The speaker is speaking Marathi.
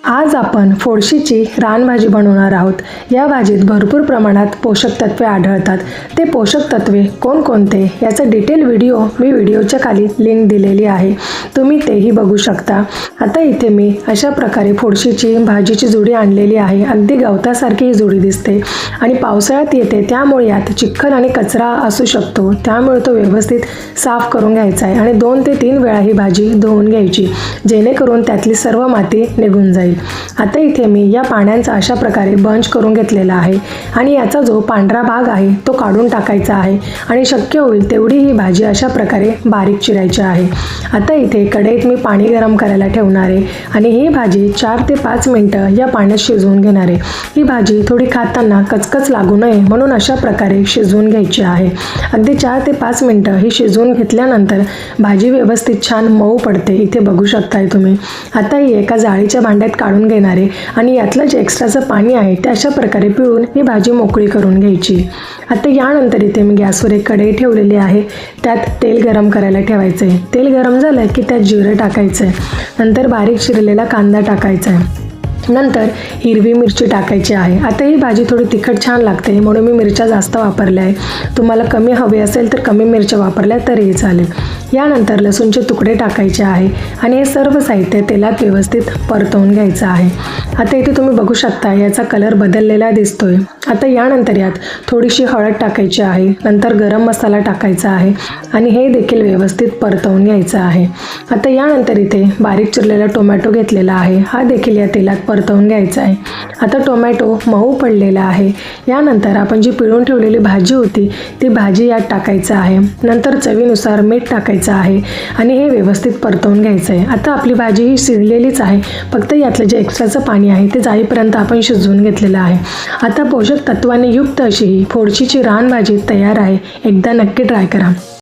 आज आपण फोडशीची रानभाजी बनवणार आहोत। या भाजीत भरपूर प्रमाणात पोषक तत्वे आढळतात। ते पोषक तत्वे कोणकोणते याचा डिटेल व्हिडिओ मी व्हिडिओच्या खाली लिंक दिलेली आहे, तुम्ही तेही बघू शकता। आता इथे मी अशा प्रकारे फोडशीची भाजीची जोडी आणलेली आहे। अगदी गवतासारखी ही जोडी दिसते आणि पावसाळ्यात येते, त्यामुळे यात चिखल आणि कचरा असू शकतो, त्यामुळे तो व्यवस्थित साफ करून घ्यायचा आहे आणि 2 ते 3 वेळा ही भाजी धुवून घ्यायची, जेणेकरून त्यातली सर्व माती निघून जाईल। आता इथे मी या पाण्याचा अशा प्रकारे बंच करून घेतलेला आहे आणि याचा जो पांढरा भाग आहे तो काढून टाकायचा आहे आणि शक्य होईल तेवढी ही भाजी अशा प्रकारे बारीक चिरायची आहे। आता इथे कढईत मी पाणी गरम करायला ठेवणार आहे आणि ही भाजी 4 ते 5 मिनिटं या पाण्यात शिजवून घेणार आहे। ही भाजी थोडी खाताना कचकच लागू नये म्हणून अशा प्रकारे शिजवून घ्यायची आहे। अगदी 4 ते 5 मिनिटं ही शिजवून घेतल्यानंतर भाजी व्यवस्थित छान मऊ पडते, इथे बघू शकताय तुम्ही। आता ही एका जाळीच्या भांड्यात काढून घेणार आहे आणि यातलं जे एक्स्ट्राचं पाणी आहे ते अशा प्रकारे पिळून ही भाजी मोकळी करून घ्यायची। आता यानंतर इथे मी गॅसवर एक कढई ठेवलेली आहे, त्यात तेल गरम करायला ठेवायचं आहे। तेल गरम झालं की त्यात जिरं टाकायचं आहे, नंतर बारीक चिरलेला कांदा टाकायचा आहे, नंतर हिरवी मिरची टाकायची आहे। आता ही भाजी थोडी तिखट छान लागते म्हणून मी मिरच्या जास्त वापरल्या आहे, तुम्हाला कमी हवे असेल तर कमी मिरच्या वापरल्या तरीही चालेल। यानंतर लसूणचे तुकडे टाकायचे आहे आणि हे सर्व साहित्य तेलात व्यवस्थित परतवून घ्यायचं आहे। आता इथे तुम्ही बघू शकता याचा कलर बदललेला दिसतोय। आता यानंतर यात थोडीशी हळद टाकायची आहे, नंतर गरम मसाला टाकायचा आहे आणि हे देखील व्यवस्थित परतवून घ्यायचं आहे। आता यानंतर इथे बारीक चिरलेला टोमॅटो घेतलेला आहे, हा देखील या तेलात परतवून घ्यायचा आहे। आता टोमॅटो मऊ पडलेला आहे। यानंतर आपण जी पिळून ठेवलेली भाजी होती ती भाजी यात टाकायचं आहे, नंतर चवीनुसार मीठ टाकायचं आहे आणि हे व्यवस्थित परतवून घ्यायचं आहे। आता आपली भाजी ही शिजलेलीच आहे, फक्त यातलं जे एक्स्ट्राचं पाणी आहे ते जाईपर्यंत आपण शिजवून घेतलेलं आहे। आता पोषक तत्वाने युक्त अशी ही फोडशीची रानभाजी तयार आहे, एकदा नक्की ट्राय करा।